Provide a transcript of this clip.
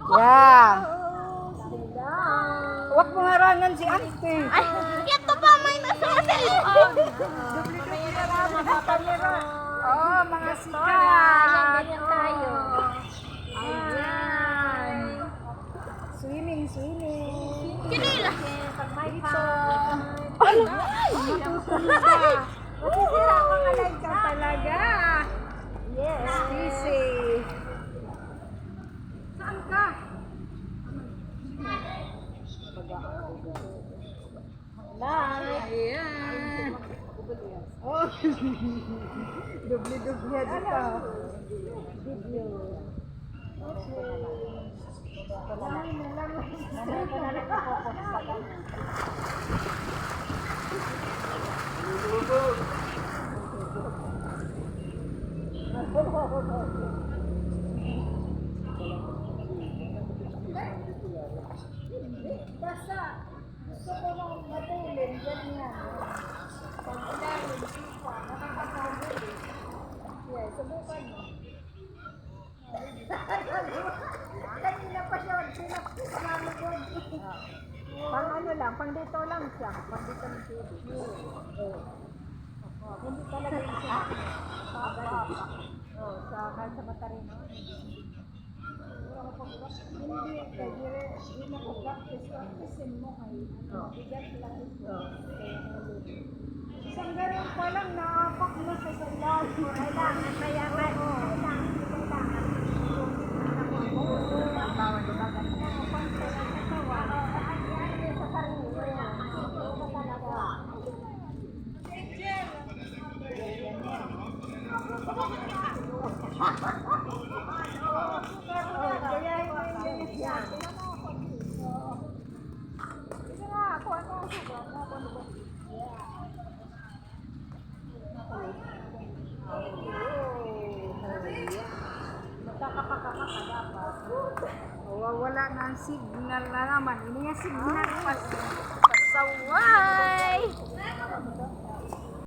Yeah. Huwag mo harangan si ate. Ay, ito pa may nasa cellphone. Oh, mga sikat. Ganyan tayo. Ayan. Swimming, swimming. Kinila. Dito. Ay, matutulog ka. Masisira ka live ka talaga. Yes. Easy. Saan ka? Ayan. Oh. Dubli-dubli dito. Video. Basta gusto ko nang matulin, ganyan. Pag ilalim, sipa, nakakasabi. Yeah, subukan mo. Kanina pa siya, pinaktis namin ko. Pang ano lang, pang dito lang siya. Pang dito lang siya. Hindi talaga yung siya. Sa Matarino. Hindi, hindi mo practice mo kayo. Bigat lang ito. Isang ganun pa lang, naapak mo sa ilalim. Kailangan, kailangan. Wala na ang signal na naman. Ini nga signal pas. Pasaway.